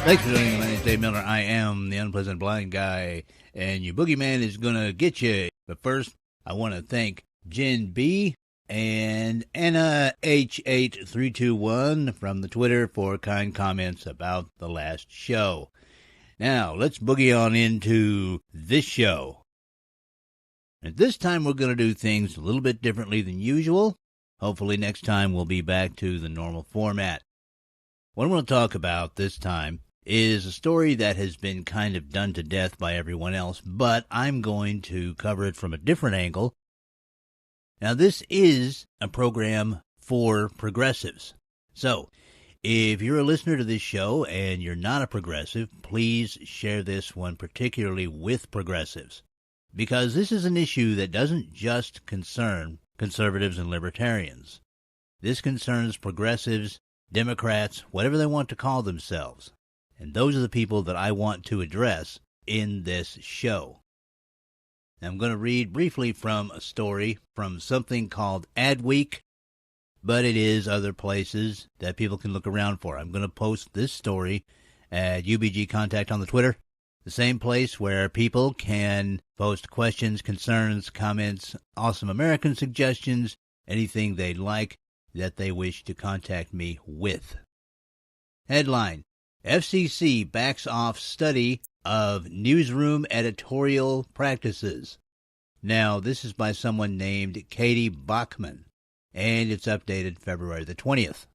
Thanks for joining me. My name's Dave Miller. I am the Unpleasant Blind Guy, and your boogeyman is going to get you. But first, I want to thank Jen B. and Anna H8321 from the Twitter for kind comments about the last show. Now, let's boogie on into this show. At this time, we're going to do things a little bit differently than usual. Hopefully next time we'll be back to the normal format. What I want to talk about this time is a story that has been kind of done to death by everyone else, but I'm going to cover it from a different angle. Now, this is a program for progressives. So, if you're a listener to this show and you're not a progressive, please share this one particularly with progressives, because this is an issue that doesn't just concern conservatives and libertarians. This concerns progressives, Democrats, whatever they want to call themselves. And those are the people that I want to address in this show. Now, I'm going to read briefly from a story from something called Adweek, but it is other places that people can look around for. I'm going to post this story at UBG Contact on the Twitter, the same place where people can post questions, concerns, comments, awesome American suggestions, anything they'd like that they wish to contact me with. Headline: FCC backs off study of newsroom editorial practices. Now, this is by someone named Katie Bachman, and it's updated February the 20th.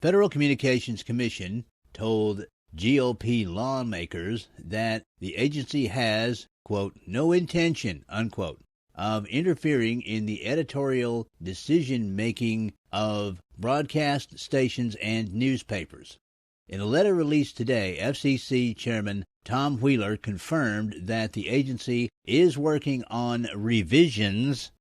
Federal Communications Commission told GOP lawmakers that the agency has, quote, no intention, unquote, of interfering in the editorial decision-making of broadcast stations and newspapers. In a letter released today, FCC Chairman Tom Wheeler confirmed that the agency is working on revisions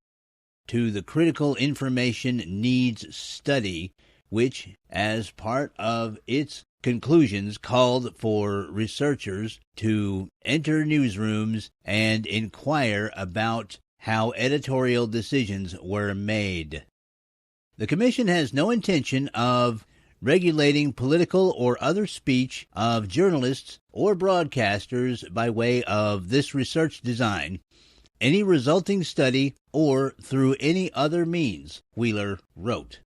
to the Critical Information Needs Study, which, as part of its conclusions, called for researchers to enter newsrooms and inquire about how editorial decisions were made. The Commission has no intention of regulating political or other speech of journalists or broadcasters by way of this research design, any resulting study, or through any other means, Wheeler wrote.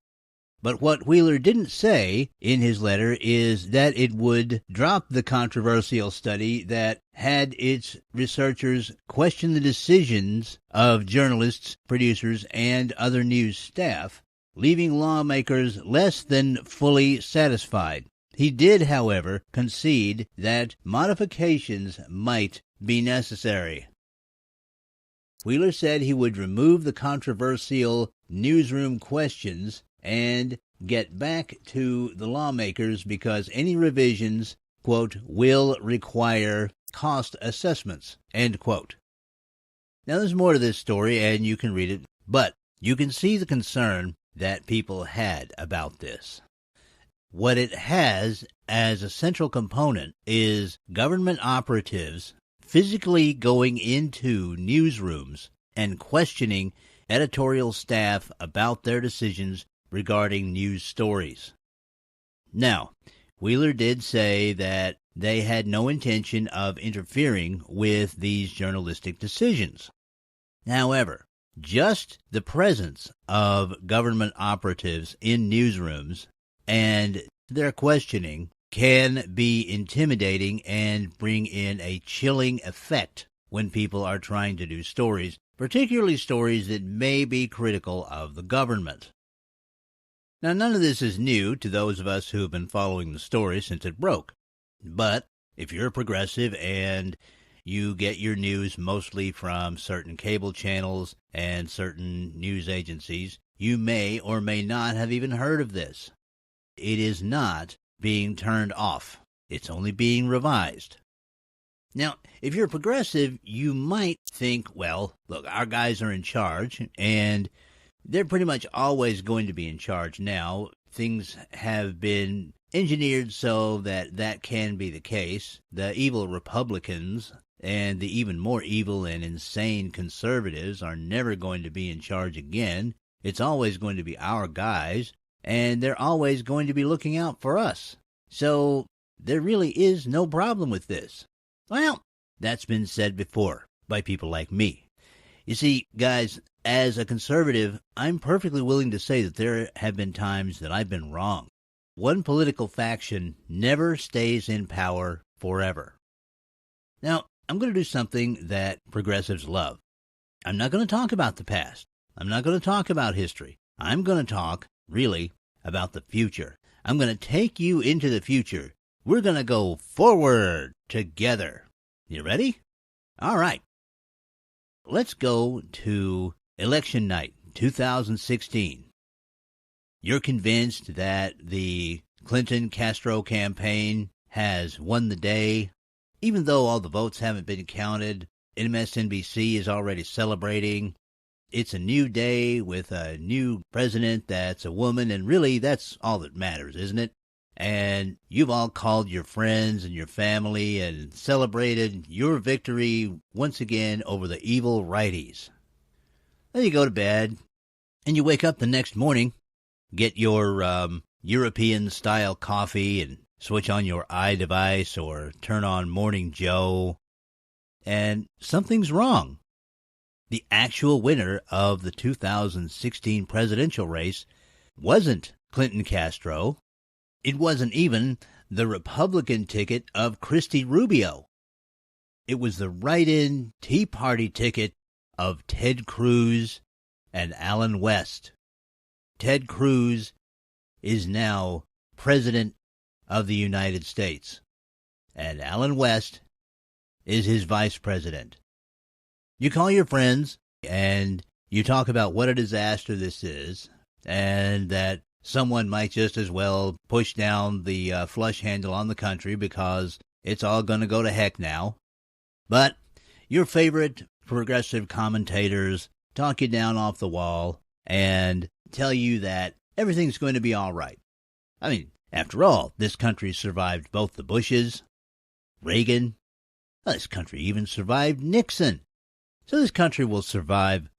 But what Wheeler didn't say in his letter is that it would drop the controversial study that had its researchers question the decisions of journalists, producers, and other news staff, leaving lawmakers less than fully satisfied. He did, however, concede that modifications might be necessary. Wheeler said he would remove the controversial newsroom questions and get back to the lawmakers because any revisions, quote, will require cost assessments, end quote. Now, there's more to this story, and you can read it, but you can see the concern that people had about this. What it has as a central component is government operatives physically going into newsrooms and questioning editorial staff about their decisions regarding news stories. Now, Wheeler did say that they had no intention of interfering with these journalistic decisions. However, just the presence of government operatives in newsrooms and their questioning can be intimidating and bring in a chilling effect when people are trying to do stories, particularly stories that may be critical of the government. Now, none of this is new to those of us who have been following the story since it broke. But if you're a progressive and you get your news mostly from certain cable channels and certain news agencies, you may or may not have even heard of this. It is not being turned off. It's only being revised. Now, if you're a progressive, you might think, well, look, our guys are in charge, and they're pretty much always going to be in charge now. Things have been engineered so that that can be the case. The evil Republicans and the even more evil and insane conservatives are never going to be in charge again. It's always going to be our guys, and they're always going to be looking out for us. So there really is no problem with this. Well, that's been said before by people like me. You see, guys, as a conservative, I'm perfectly willing to say that there have been times that I've been wrong. One political faction never stays in power forever. Now, I'm going to do something that progressives love. I'm not going to talk about the past. I'm not going to talk about history. I'm going to talk, really, about the future. I'm going to take you into the future. We're going to go forward together. You ready? All right. Let's go to election night, 2016. You're convinced that the Clinton-Castro campaign has won the day. Even though all the votes haven't been counted, MSNBC is already celebrating. It's a new day with a new president that's a woman, and really that's all that matters, isn't it? And you've all called your friends and your family and celebrated your victory once again over the evil righties. Then you go to bed, and you wake up the next morning, get your European-style coffee and switch on your iDevice or turn on Morning Joe, and something's wrong. The actual winner of the 2016 presidential race wasn't Clinton-Castro. It wasn't even the Republican ticket of Christy Rubio. It was the write-in Tea Party ticket of Ted Cruz and Allen West. Ted Cruz is now President of the United States, and Allen West is his vice president. You call your friends, and you talk about what a disaster this is, and that someone might just as well push down the flush handle on the country because it's all going to go to heck now. But your favorite progressive commentators talk you down off the wall and tell you that everything's going to be all right. I mean, after all, this country survived both the Bushes, Reagan. This country even survived Nixon. So this country will survive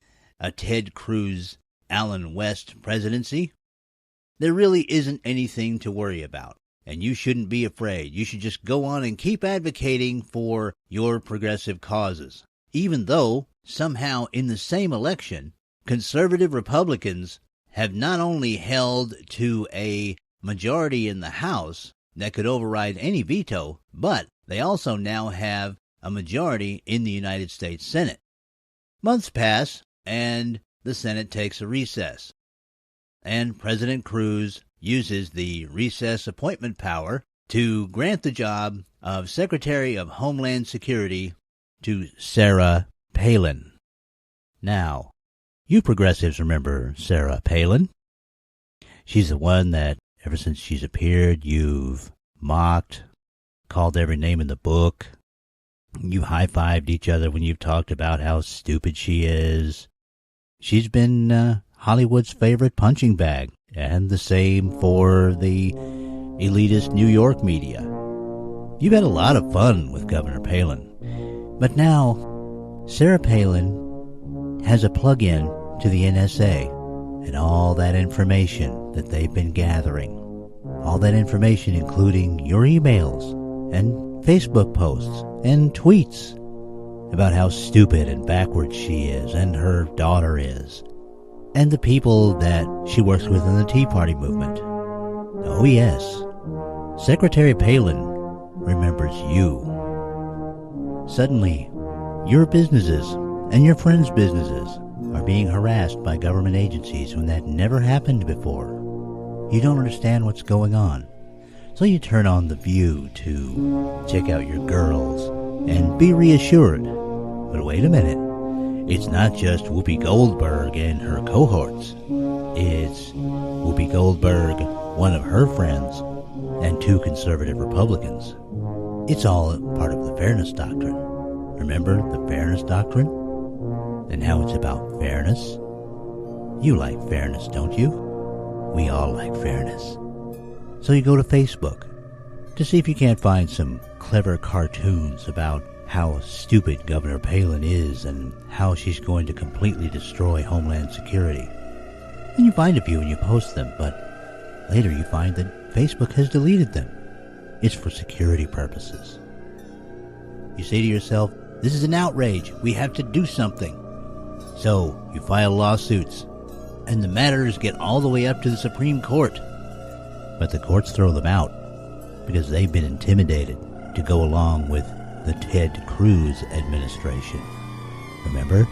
a Ted Cruz, Allen West presidency. There really isn't anything to worry about, and you shouldn't be afraid. You should just go on and keep advocating for your progressive causes, even though somehow in the same election, conservative Republicans have not only held to a majority in the House that could override any veto, but they also now have a majority in the United States Senate. Months pass, and the Senate takes a recess. And President Cruz uses the recess appointment power to grant the job of Secretary of Homeland Security to Sarah Palin. Now, you progressives remember Sarah Palin. She's the one that, ever since she's appeared, you've mocked, called every name in the book. You high-fived each other when you've talked about how stupid she is. She's been Hollywood's favorite punching bag, and the same for the elitist New York media. You've had a lot of fun with Governor Palin. But now, Sarah Palin has a plug-in to the NSA and all that information that they've been gathering. All that information including your emails and Facebook posts and tweets about how stupid and backward she is and her daughter is, and the people that she works with in the Tea Party movement. Oh yes, Secretary Palin remembers you. Suddenly, your businesses and your friends' businesses are being harassed by government agencies when that never happened before. You don't understand what's going on. So you turn on The View to check out your girls and be reassured. But wait a minute. It's not just Whoopi Goldberg and her cohorts. It's Whoopi Goldberg, one of her friends, and two conservative Republicans. It's all part of the Fairness Doctrine. Remember the Fairness Doctrine? And how it's about fairness? You like fairness, don't you? We all like fairness. So you go to Facebook to see if you can't find some clever cartoons about how stupid Governor Palin is and how she's going to completely destroy Homeland Security. And you find a few and you post them, but later you find that Facebook has deleted them. It's for security purposes. You say to yourself, this is an outrage. We have to do something. So you file lawsuits, and the matters get all the way up to the Supreme Court. But the courts throw them out because they've been intimidated to go along with the Ted Cruz administration. Remember?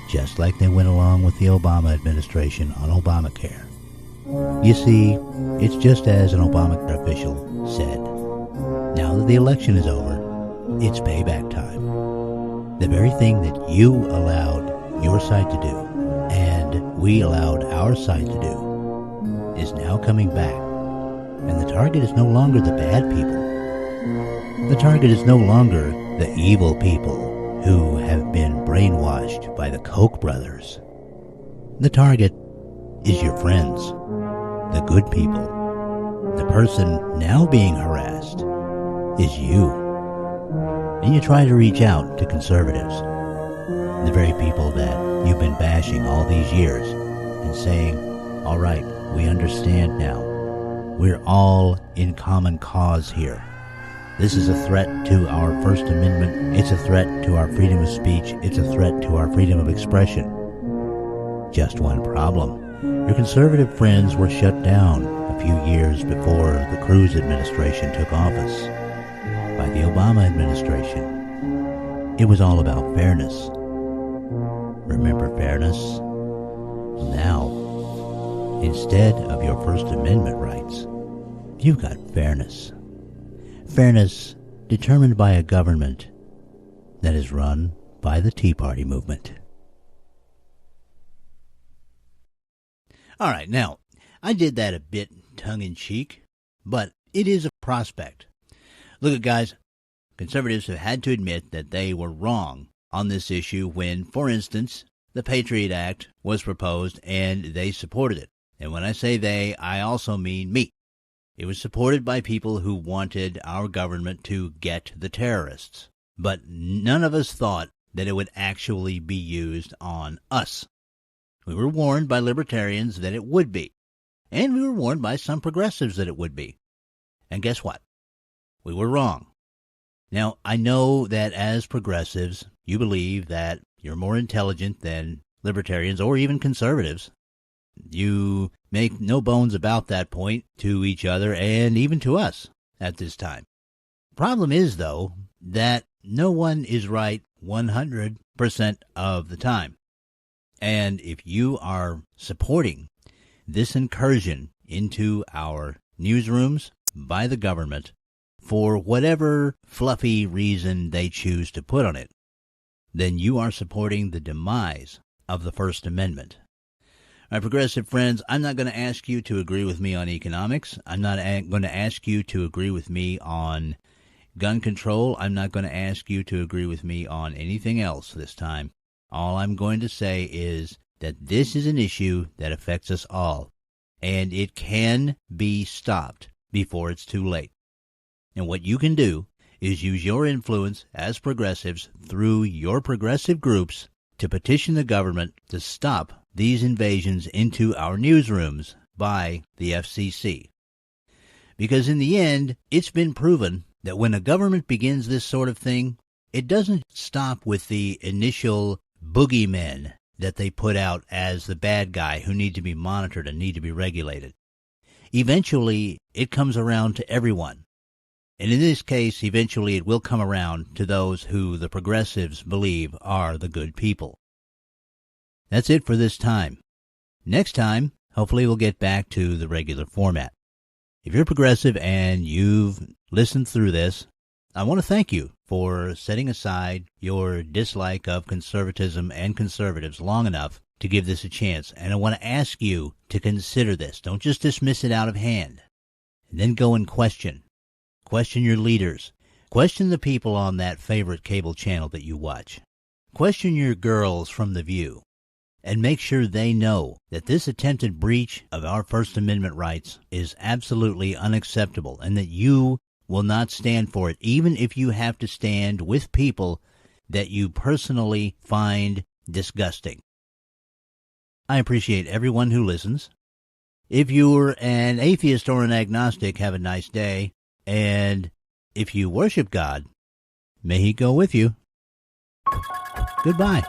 Just like they went along with the Obama administration on Obamacare. You see, it's just as an Obamacare official said. Now that the election is over, it's payback time. The very thing that you allowed your side to do, and we allowed our side to do, is now coming back. And the target is no longer the bad people. The target is no longer the evil people who have been brainwashed by the Koch brothers. The target is your friends, the good people. The person now being harassed is you. And you try to reach out to conservatives, the very people that you've been bashing all these years, and saying, all right, we understand now. We're all in common cause here. This is a threat to our First Amendment. It's a threat to our freedom of speech. It's a threat to our freedom of expression. Just one problem. Your conservative friends were shut down a few years before the Cruz administration took office by the Obama administration. It was all about fairness. Remember fairness? Now, instead of your First Amendment rights, you've got fairness. Fairness determined by a government that is run by the Tea Party movement. All right, now, I did that a bit tongue-in-cheek, but it is a prospect. Look at guys, conservatives have had to admit that they were wrong on this issue when, for instance, the Patriot Act was proposed and they supported it. And when I say they, I also mean me. It was supported by people who wanted our government to get the terrorists. But none of us thought that it would actually be used on us. We were warned by libertarians that it would be. And we were warned by some progressives that it would be. And guess what? We were wrong. Now, I know that as progressives, you believe that you're more intelligent than libertarians or even conservatives. You make no bones about that point to each other and even to us at this time. Problem is, though, that no one is right 100% of the time. And if you are supporting this incursion into our newsrooms by the government for whatever fluffy reason they choose to put on it, then you are supporting the demise of the First Amendment. My progressive friends, I'm not going to ask you to agree with me on economics. I'm not going to ask you to agree with me on gun control. I'm not going to ask you to agree with me on anything else this time. All I'm going to say is that this is an issue that affects us all, and it can be stopped before it's too late. And what you can do is use your influence as progressives through your progressive groups to petition the government to stop these invasions into our newsrooms by the FCC. Because in the end, it's been proven that when a government begins this sort of thing, it doesn't stop with the initial boogeymen that they put out as the bad guy who need to be monitored and need to be regulated. Eventually, it comes around to everyone. And in this case, eventually it will come around to those who the progressives believe are the good people. That's it for this time. Next time, hopefully we'll get back to the regular format. If you're progressive and you've listened through this, I want to thank you for setting aside your dislike of conservatism and conservatives long enough to give this a chance. And I want to ask you to consider this. Don't just dismiss it out of hand. And then go and question. Question your leaders. Question the people on that favorite cable channel that you watch. Question your girls from The View. And make sure they know that this attempted breach of our First Amendment rights is absolutely unacceptable and that you will not stand for it, even if you have to stand with people that you personally find disgusting. I appreciate everyone who listens. If you're an atheist or an agnostic, have a nice day. And if you worship God, may He go with you. Goodbye.